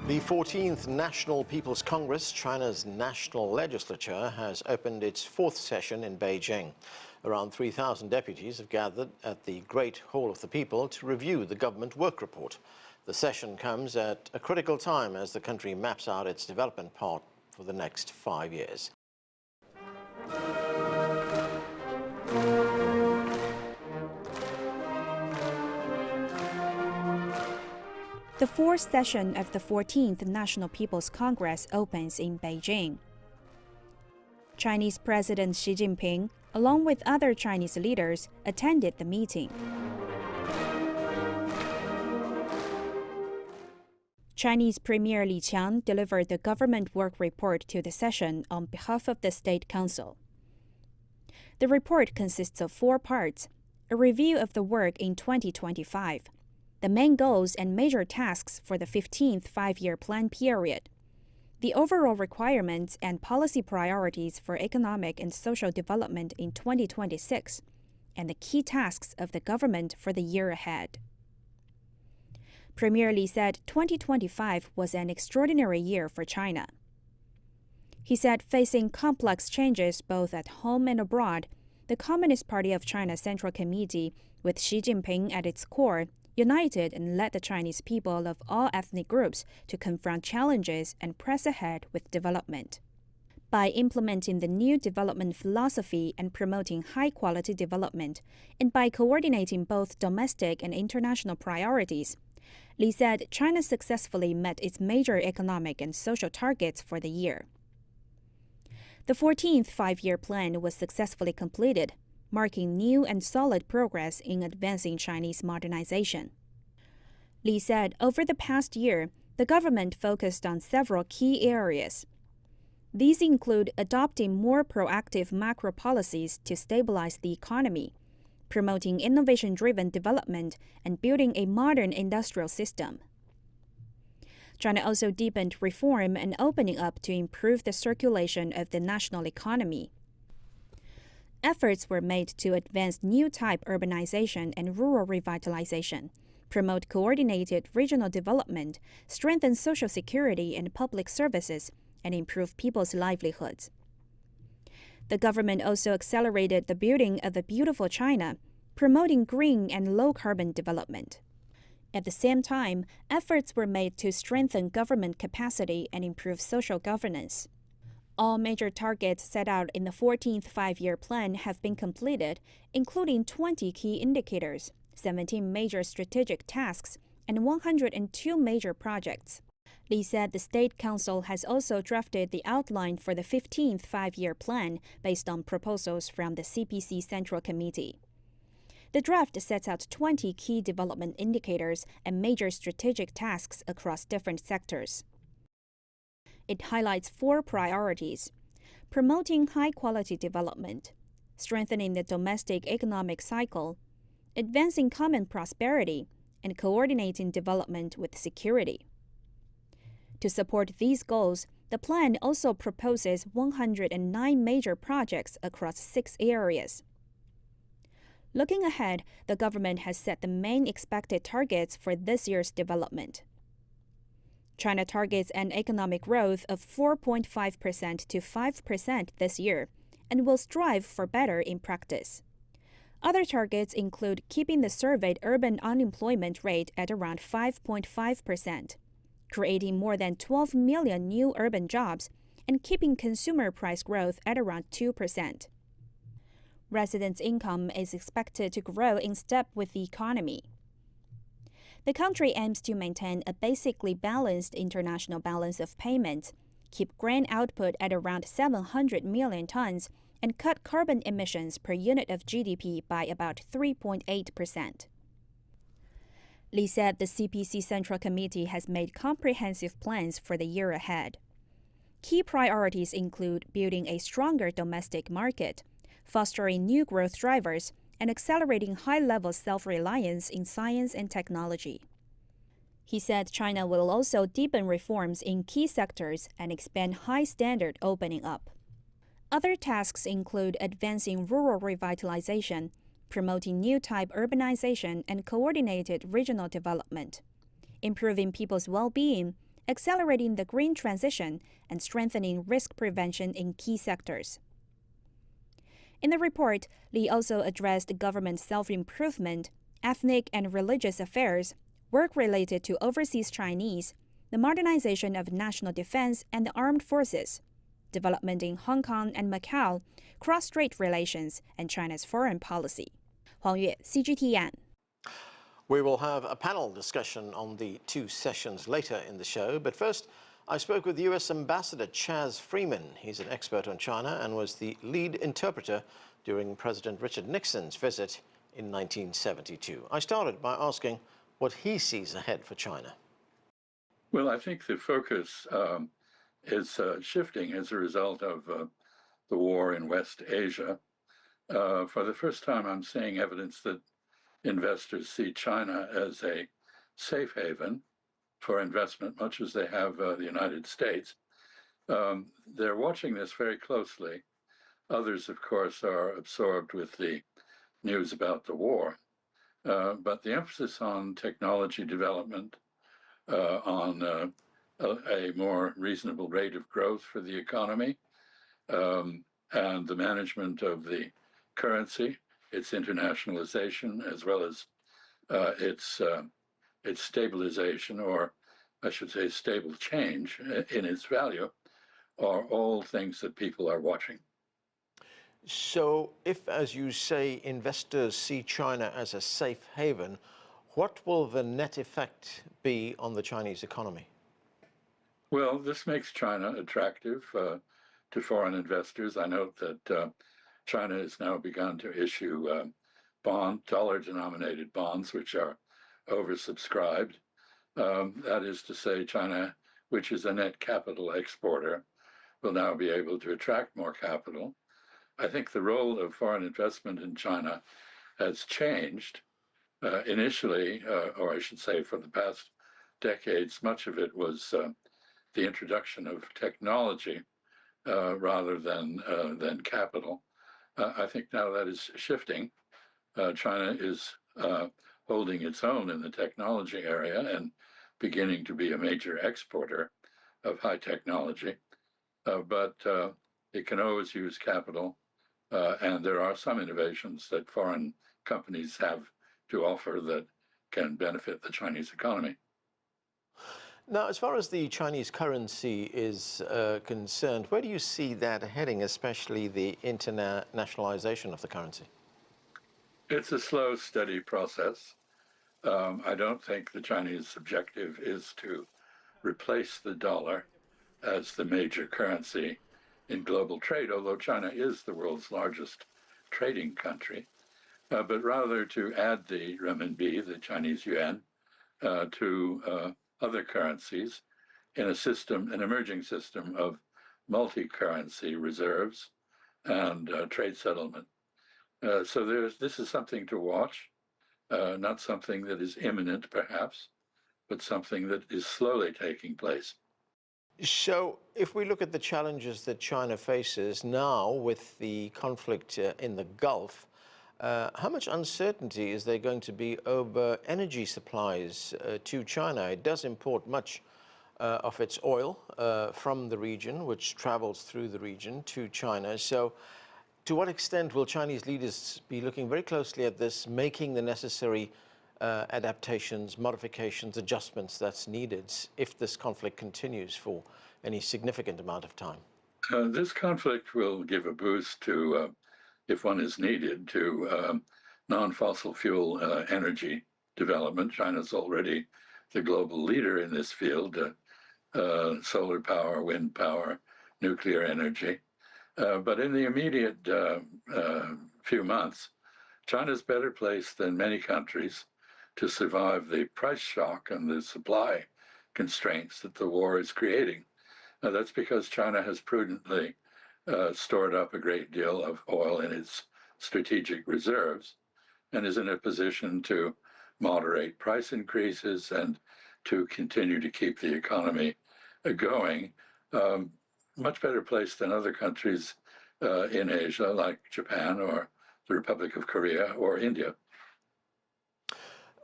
The 14th National People's Congress, China's national legislature, has opened its fourth session in Beijing. Around 3,000 deputies have gathered at the Great Hall of the People to review the government work report. The session comes at a critical time as the country maps out its development path for the next 5 years. The fourth session of the 14th National People's Congress opens in Beijing. Chinese President Xi Jinping, along with other Chinese leaders, attended the meeting. Chinese Premier Liang delivered the government work report to the session on behalf of the State Council. The report consists of 4 parts: a review of the work in 2025, the main goals and major tasks for the 15th five-year plan period, the overall requirements and policy priorities for economic and social development in 2026, and the key tasks of the government for the year ahead. Premier Li said 2025 was an extraordinary year for China. He said facing complex changes both at home and abroad, the Communist Party of China Central Committee, with Xi Jinping at its core, united and led the Chinese people of all ethnic groups to confront challenges and press ahead with development. By implementing the new development philosophy and promoting high-quality development, and by coordinating both domestic and international priorities, Li said China successfully met its major economic and social targets for the year. The 14th five-year plan was successfully completed, marking new and solid progress in advancing Chinese modernization. Li said over the past year, the government focused on several key areas. These include adopting more proactive macro policies to stabilize the economy, promoting innovation-driven development, and building a modern industrial system. China also deepened reform and opening up to improve the circulation of the national economy. Efforts were made to advance new-type urbanization and rural revitalization, promote coordinated regional development, strengthen social security and public services, and improve people's livelihoods. The government also accelerated the building of a beautiful China, promoting green and low-carbon development. At the same time, efforts were made to strengthen government capacity and improve social governance. All major targets set out in the 14th five-year plan have been completed, including 20 key indicators, 17 major strategic tasks, and 102 major projects. Li said the State Council has also drafted the outline for the 15th five-year plan based on proposals from the CPC Central Committee. The draft sets out 20 key development indicators and major strategic tasks across different sectors. It highlights 4 priorities: promoting high-quality development, strengthening the domestic economic cycle, advancing common prosperity, and coordinating development with security. To support these goals, the plan also proposes 109 major projects across 6 areas. Looking ahead, the government has set the main expected targets for this year's development. China targets an economic growth of 4.5% to 5% this year and will strive for better in practice. Other targets include keeping the surveyed urban unemployment rate at around 5.5%, creating more than 12 million new urban jobs, and keeping consumer price growth at around 2%. Residents' income is expected to grow in step with the economy. The country aims to maintain a basically balanced international balance of payments, keep grain output at around 700 million tons, and cut carbon emissions per unit of GDP by about 3.8%. Li said the CPC Central Committee has made comprehensive plans for the year ahead. Key priorities include building a stronger domestic market, fostering new growth drivers, and accelerating high-level self-reliance in science and technology. He said China will also deepen reforms in key sectors and expand high-standard opening up. Other tasks include advancing rural revitalization, promoting new-type urbanization and coordinated regional development, improving people's well-being, accelerating the green transition and strengthening risk prevention in key sectors. In the report, Li also addressed government self-improvement, ethnic and religious affairs, work related to overseas Chinese, the modernization of national defense and the armed forces, development in Hong Kong and Macau, cross-strait relations, and China's foreign policy. Huang Yue, CGTN. We will have a panel discussion on the two sessions later in the show, but first, I spoke with U.S. Ambassador Chaz Freeman. He's an expert on China and was the lead interpreter during President Richard Nixon's visit in 1972. I started by asking what he sees ahead for China. Well, I think the focus is shifting as a result of the war in West Asia. For the first time, I'm seeing evidence that investors see China as a safe haven for investment, much as they have the United States. They're watching this very closely. Others, of course, are absorbed with the news about the war. But the emphasis on technology development, on a more reasonable rate of growth for the economy, and the management of the currency, its internationalization, as well as its stabilization, or I should say stable change in its value, are all things that people are watching. So if, as you say, investors see China as a safe haven, what will the net effect be on the Chinese economy? Well, this makes China attractive to foreign investors. I note that China has now begun to issue dollar-denominated bonds, which are oversubscribed. That is to say, China, which is a net capital exporter, will now be able to attract more capital. I think the role of foreign investment in China has changed. Initially, or I should say for the past decades, much of it was the introduction of technology rather than capital. I think now that is shifting. China is holding its own in the technology area and beginning to be a major exporter of high technology. But it can always use capital, and there are some innovations that foreign companies have to offer that can benefit the Chinese economy. Now, as far as the Chinese currency is concerned, where do you see that heading, especially the internationalization of the currency? It's a slow, steady process. I don't think the Chinese objective is to replace the dollar as the major currency in global trade, although China is the world's largest trading country, but rather to add the renminbi, the Chinese yuan, to other currencies in an emerging system of multi-currency reserves and trade settlement. So this is something to watch, not something that is imminent perhaps, but something that is slowly taking place. So if we look at the challenges that China faces now with the conflict in the Gulf, how much uncertainty is there going to be over energy supplies to China? It does import much of its oil from the region, which travels through the region to China. So to what extent will Chinese leaders be looking very closely at this, making the necessary adaptations, modifications, adjustments that's needed if this conflict continues for any significant amount of time? This conflict will give a boost to, if one is needed, to non-fossil fuel energy development. China's already the global leader in this field, solar power, wind power, nuclear energy. But in the immediate few months, China's better placed than many countries to survive the price shock and the supply constraints that the war is creating. That's because China has prudently stored up a great deal of oil in its strategic reserves and is in a position to moderate price increases and to continue to keep the economy going. Much better placed than other countries in Asia, like Japan or the Republic of Korea or India.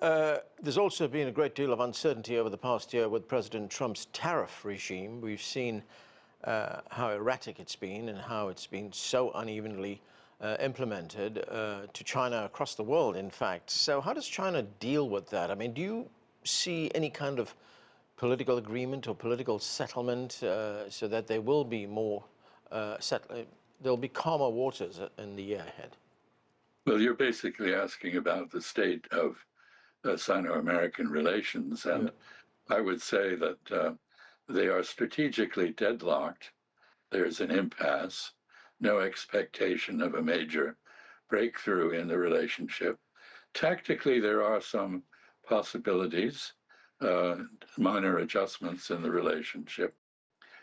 There's also been a great deal of uncertainty over the past year with President Trump's tariff regime. We've seen how erratic it's been and how it's been so unevenly implemented to China across the world, in fact. So how does China deal with that? I mean, do you see any kind of political agreement or political settlement so that there will be more, there'll be calmer waters in the year ahead? Well, you're basically asking about the state of Sino-American relations, and I would say that they are strategically deadlocked. There's an impasse, no expectation of a major breakthrough in the relationship. Tactically, there are some possibilities, minor adjustments in the relationship.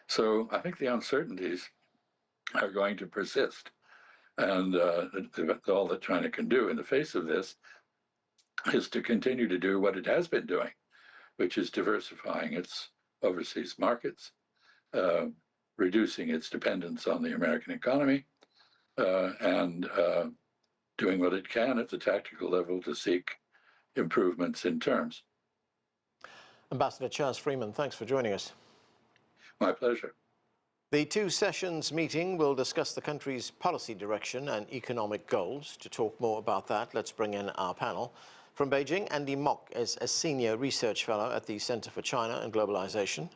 So I think the uncertainties are going to persist. And all that China can do in the face of this is to continue to do what it has been doing, which is diversifying its overseas markets, reducing its dependence on the American economy, and doing what it can at the tactical level to seek improvements in terms. Ambassador Charles Freeman, thanks for joining us. My pleasure. The two sessions meeting will discuss the country's policy direction and economic goals. To talk more about that, let's bring in our panel. From Beijing, Andy Mok is a senior research fellow at the Center for China and Globalization.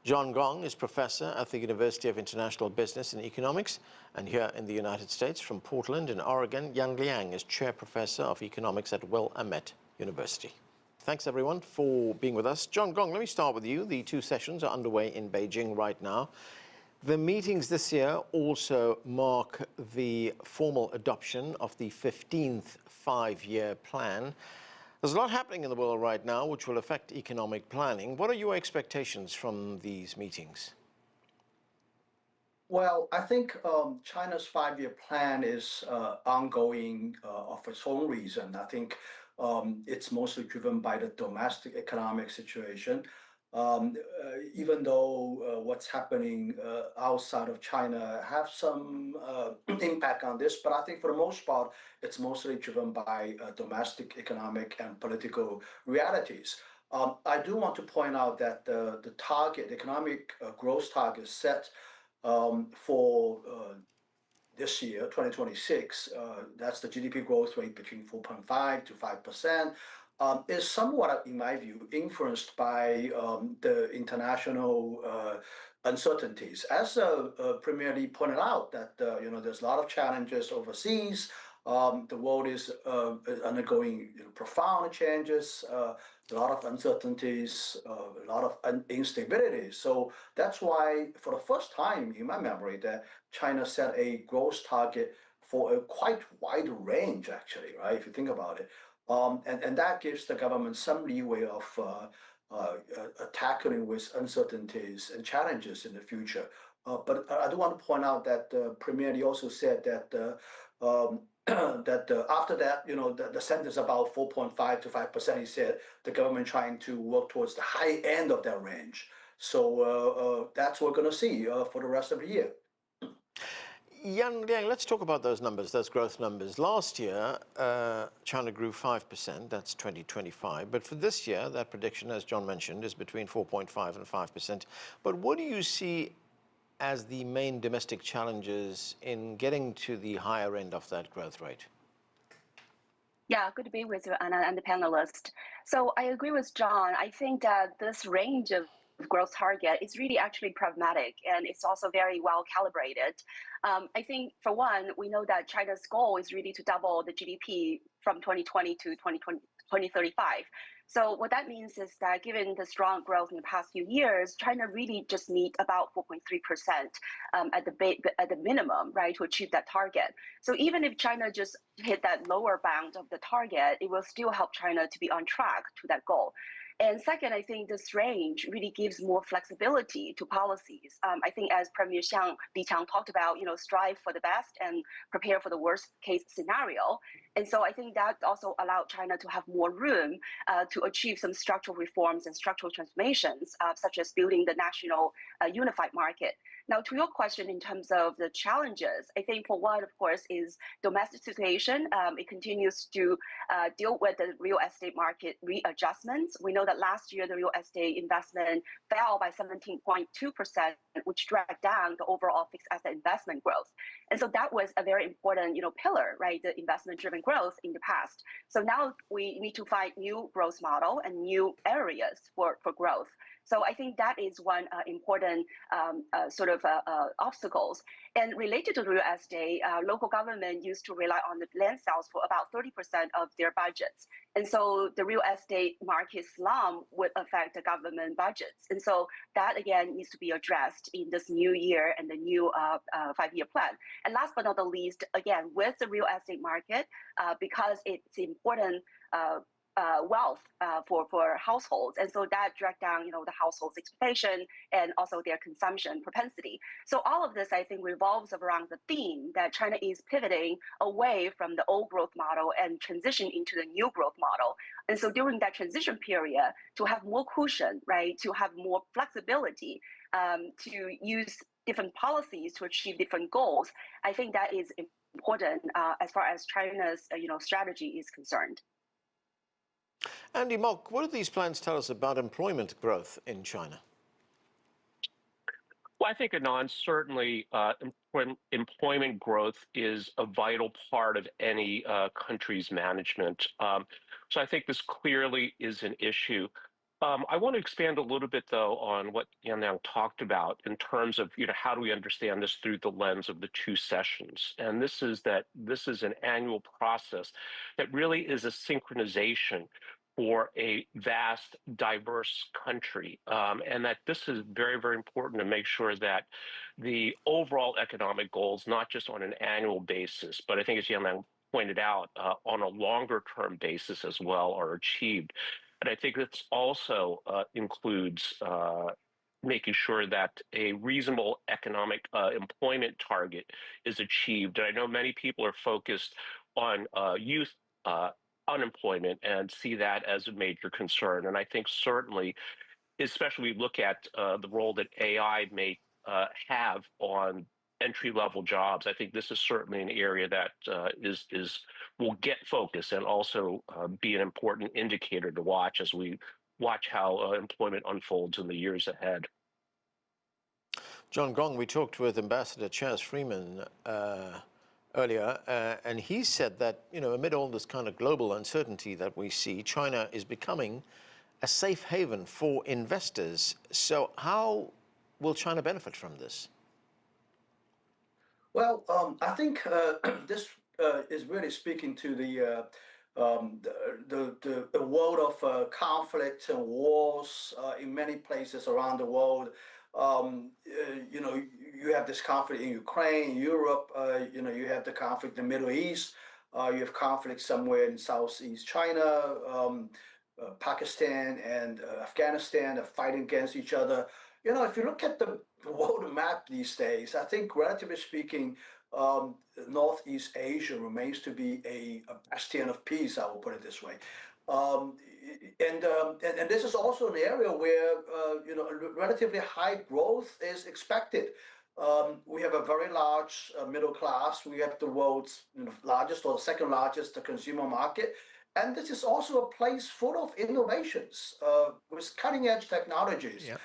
John Gong is professor at the University of International Business and Economics. And here in the United States, from Portland in Oregon, Liang is chair professor of economics at Willamette University. Thanks, everyone, for being with us. John Gong, let me start with you. The two sessions are underway in Beijing right now. The meetings this year also mark the formal adoption of the 15th five-year plan. There's a lot happening in the world right now which will affect economic planning. What are your expectations from these meetings? Well, I think China's five-year plan is ongoing of its own reason. I think it's mostly driven by the domestic economic situation. Even though what's happening outside of China have some impact on this, but I think for the most part, it's mostly driven by domestic economic and political realities. I do want to point out that the target, economic growth target set for this year, 2026, that's the GDP growth rate between 4.5 to 5%. Is somewhat, in my view, influenced by the international uncertainties. As Premier Li pointed out, that there's a lot of challenges overseas. The world is undergoing profound changes, a lot of uncertainties, a lot of instability. So that's why, for the first time in my memory, that China set a growth target for a quite wide range, actually, right? If you think about it. And that gives the government some leeway of tackling with uncertainties and challenges in the future. But I do want to point out that Premier Li also said that after that, the sentence about 4.5 to 5%, he said the government trying to work towards the high end of that range. So that's what we're going to see for the rest of the year. Liang, let's talk about those numbers, those growth numbers. Last year, China grew 5%, that's 2025. But for this year, that prediction, as John mentioned, is between 4.5 and 5%. But what do you see as the main domestic challenges in getting to the higher end of that growth rate? Yeah, good to be with you, Anna, and the panelists. So I agree with John. I think that this range of growth target is really actually pragmatic, and it's also very well calibrated. I think, for one, we know that China's goal is really to double the GDP from 2020 to 2035. So what that means is that given the strong growth in the past few years, China really just needs about 4.3% at the minimum, right, to achieve that target. So even if China just hit that lower bound of the target, it will still help China to be on track to that goal. And second, I think this range really gives more flexibility to policies. I think, as Premier Li talked about, strive for the best and prepare for the worst case scenario. And so I think that also allowed China to have more room to achieve some structural reforms and structural transformations, such as building the national unified market. Now, to your question in terms of the challenges, I think for one, of course, is domestic situation. It continues to deal with the real estate market readjustments. We know that last year, the real estate investment fell by 17.2%, which dragged down the overall fixed asset investment growth. And so that was a very important, pillar, right? The investment-driven growth in the past. So now we need to find new growth model and new areas for growth. So I think that is one important obstacles. And related to real estate, local government used to rely on the land sales for about 30% of their budgets. And so the real estate market slump would affect the government budgets. And so that, again, needs to be addressed in this new year and the new 5-year plan. And last but not the least, again, with the real estate market, because it's important wealth for households. And so that dragged down, the households' expectation and also their consumption propensity. So all of this, I think, revolves around the theme that China is pivoting away from the old growth model and transition into the new growth model. And so during that transition period, to have more cushion, right, to have more flexibility, to use different policies to achieve different goals, I think that is important as far as China's, strategy is concerned. Andy Mock, what do these plans tell us about employment growth in China? Well, I think, Anand, certainly employment growth is a vital part of any country's management. So I think this clearly is an issue. I want to expand a little bit, though, on what Liang talked about in terms of, how do we understand this through the lens of the 2 sessions? And this is an annual process that really is a synchronization for a vast, diverse country, and that this is very, very important to make sure that the overall economic goals, not just on an annual basis, but I think as Liang pointed out, on a longer-term basis as well, are achieved. And I think this also includes making sure that a reasonable economic employment target is achieved. And I know many people are focused on youth unemployment and see that as a major concern. And I think certainly, especially look at the role that AI may have on entry-level jobs, I think this is certainly an area that will get focus and also be an important indicator to watch as we watch how employment unfolds in the years ahead. John Gong, we talked with Ambassador Chaz Freeman earlier, and he said that, amid all this kind of global uncertainty that we see, China is becoming a safe haven for investors. So how will China benefit from this? Well, I think this is really speaking to the world of conflict and wars in many places around the world. You have this conflict in Ukraine, Europe. You have the conflict in the Middle East. You have conflict somewhere in Southeast China. Pakistan and Afghanistan are fighting against each other. If you look at the world map these days, I think, relatively speaking, Northeast Asia remains to be a bastion of peace, I will put it this way. And this is also an area where, relatively high growth is expected. We have a very large middle class. We have the world's largest or second largest consumer market. And this is also a place full of innovations with cutting edge technologies. Yeah.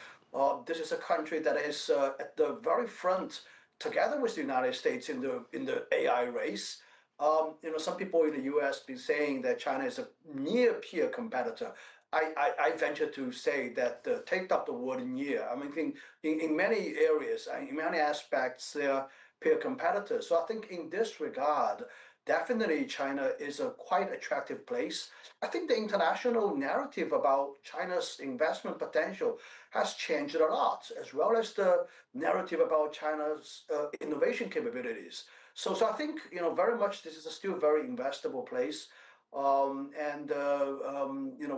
This is a country that is at the very front, together with the United States, in the AI race. Some people in the U.S. been saying that China is a near peer competitor. I venture to say that take up the word near. I mean, in many areas, in many aspects, they are peer competitors. So I think in this regard, definitely China is a quite attractive place. I think the international narrative about China's investment potential has changed a lot, as well as the narrative about China's innovation capabilities. So I think, very much this is still a very investable place.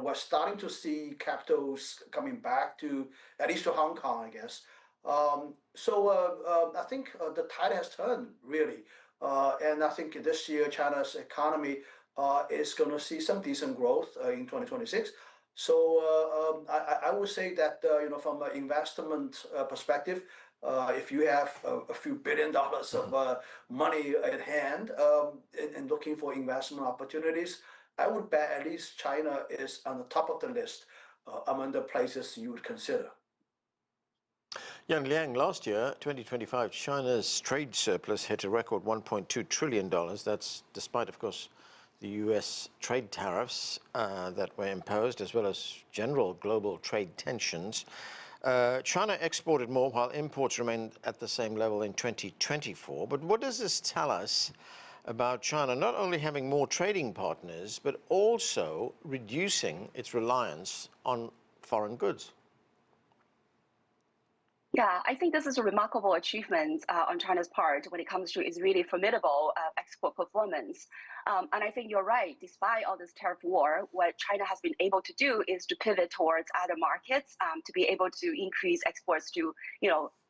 We're starting to see capitals coming back to, at least to Hong Kong, I guess. I think the tide has turned, really. And I think this year, China's economy is going to see some decent growth in 2026. So I would say that from an investment perspective, if you have a few $1 billion of money at hand and looking for investment opportunities, I would bet at least China is on the top of the list among the places you would consider. Liang, last year, 2025, China's trade surplus hit a record $1.2 trillion. That's despite, of course, the U.S. trade tariffs that were imposed, as well as general global trade tensions. China exported more while imports remained at the same level in 2024. But what does this tell us about China not only having more trading partners, but also reducing its reliance on foreign goods? Yeah, I think this is a remarkable achievement on China's part when it comes to its really formidable export performance. And I think you're right. Despite all this tariff war, what China has been able to do is to pivot towards other markets to be able to increase exports to,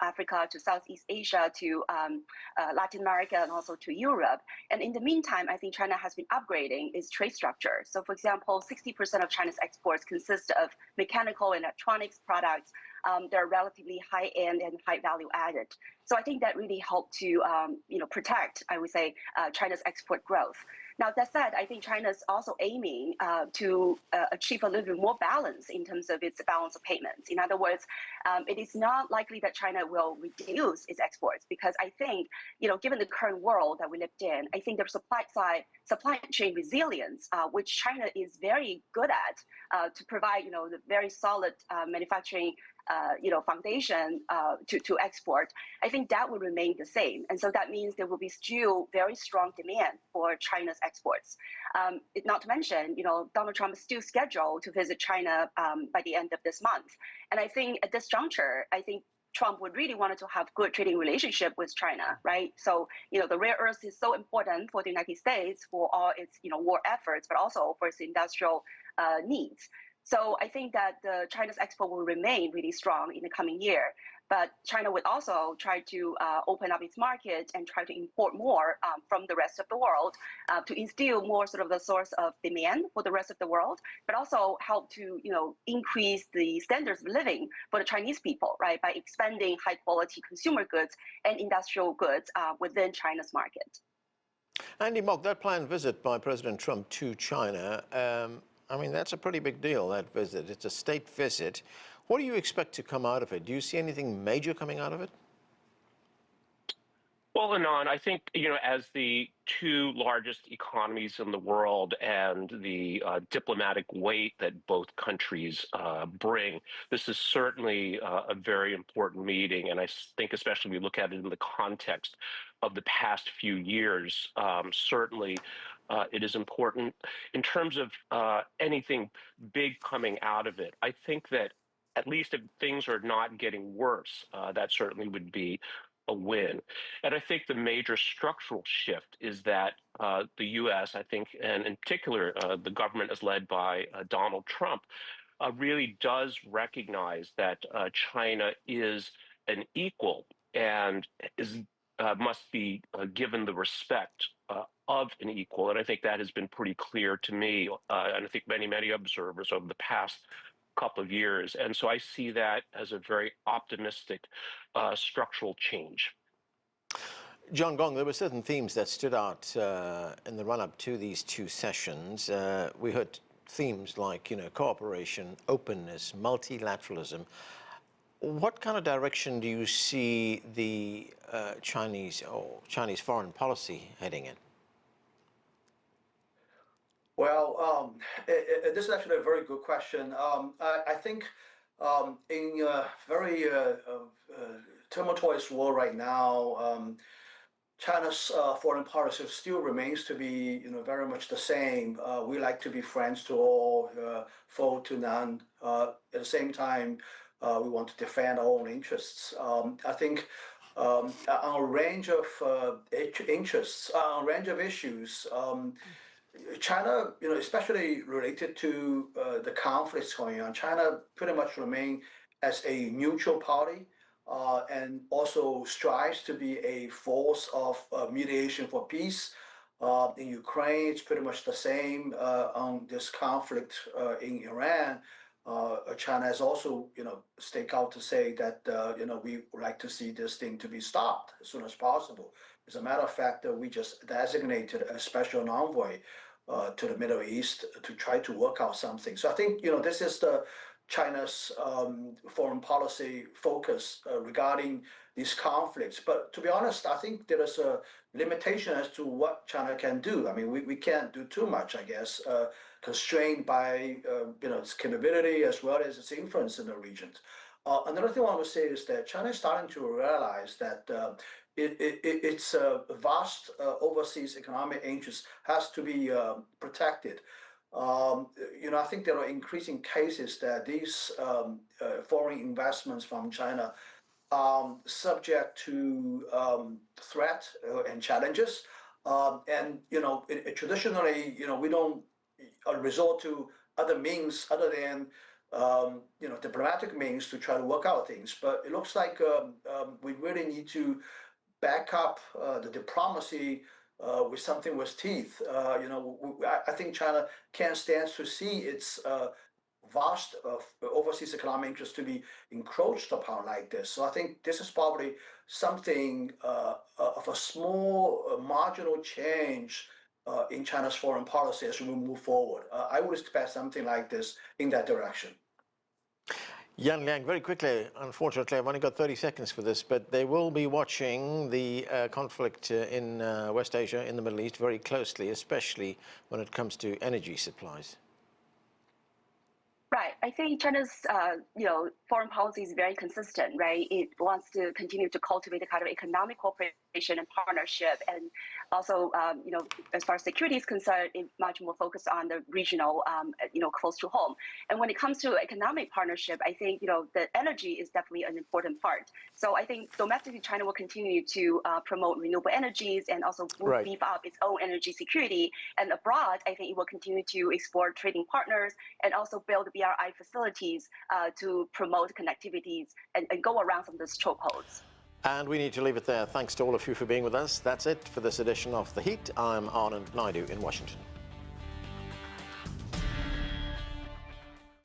Africa, to Southeast Asia, to Latin America, and also to Europe. And in the meantime, I think China has been upgrading its trade structure. So, for example, 60% of China's exports consist of mechanical and electronics products. They're relatively high-end and high-value added. So I think that really helped to, protect, I would say, China's export growth. Now, that said, I think China is also aiming to achieve a little bit more balance in terms of its balance of payments. In other words, it is not likely that China will reduce its exports because I think, given the current world that we lived in, I think the supply chain resilience, which China is very good at to provide, the very solid manufacturing foundation to export, I think that will remain the same. And so that means there will be still very strong demand for China's exports. Not to mention, Donald Trump is still scheduled to visit China by the end of this month. And I think at this juncture, Trump would really want to have good trading relationship with China, right? So, the rare earth is so important for the United States for all its, war efforts, but also for its industrial needs. So I think that China's export will remain really strong in the coming year. But China would also try to open up its market and try to import more from the rest of the world to instill more sort of the source of demand for the rest of the world, but also help to, increase the standards of living for the Chinese people, right, by expanding high quality consumer goods and industrial goods within China's market. Andy Mock, that planned visit by President Trump to China, that's a pretty big deal, that visit. It's a state visit. What do you expect to come out of it? Do you see anything major coming out of it? Well, Anand, I think, as the two largest economies in the world and the diplomatic weight that both countries bring, this is certainly a very important meeting. And I think especially when we look at it in the context of the past few years, certainly it is important. In terms of anything big coming out of it, I think that at least if things are not getting worse, that certainly would be a win. And I think the major structural shift is that the U.S., I think, and in particular, the government as led by Donald Trump, really does recognize that China is an equal and must be given the respect of an equal. And I think that has been pretty clear to me, and I think many observers over the past couple of years. And so I see that as a very optimistic structural change. John Gong, there were certain themes that stood out in the run-up to these two sessions. We heard themes like, cooperation, openness, multilateralism. What kind of direction do you see the Chinese foreign policy heading in? Well, this is actually a very good question. I think in a very tumultuous world right now, China's foreign policy still remains to be, very much the same. We like to be friends to all, foe to none. At the same time, we want to defend our own interests. I think on a range of interests, on a range of issues, China, especially related to the conflicts going on, China pretty much remain as a neutral party and also strives to be a force of mediation for peace. In Ukraine, it's pretty much the same. On this conflict in Iran, China has also, stake out to say that, we would like to see this thing to be stopped as soon as possible. As a matter of fact, we just designated a special envoy to the Middle East to try to work out something. So I think, this is the China's foreign policy focus regarding these conflicts. But to be honest, I think there is a limitation as to what China can do. I mean, we can't do too much, I guess, constrained by its capability as well as its influence in the regions. Another thing I want to say is that China is starting to realize that its vast overseas economic interest has to be protected. I think there are increasing cases that these foreign investments from China are subject to threat and challenges. Traditionally, we don't resort to other means other than diplomatic means to try to work out things. But it looks like we really need to back up the diplomacy with something with teeth. I think China can't stand to see its vast overseas economic interest to be encroached upon like this. So I think this is probably something of a small marginal change in China's foreign policy as we move forward. I would expect something like this in that direction. Liang, very quickly, unfortunately, I've only got 30 seconds for this, but they will be watching the conflict in West Asia, in the Middle East, very closely, especially when it comes to energy supplies. Right. I think China's, foreign policy is very consistent, right? It wants to continue to cultivate a kind of economic cooperation and partnership, and also, as far as security is concerned, it's much more focused on the regional, close to home. And when it comes to economic partnership, I think, the energy is definitely an important part. So I think domestically, China will continue to promote renewable energies and also beef up its own energy security. And abroad, I think it will continue to explore trading partners and also build BRI facilities to promote connectivities and go around some of those chokeholds. And we need to leave it there. Thanks to all of you for being with us. That's it for this edition of The Heat. I'm Anand Naidu in Washington.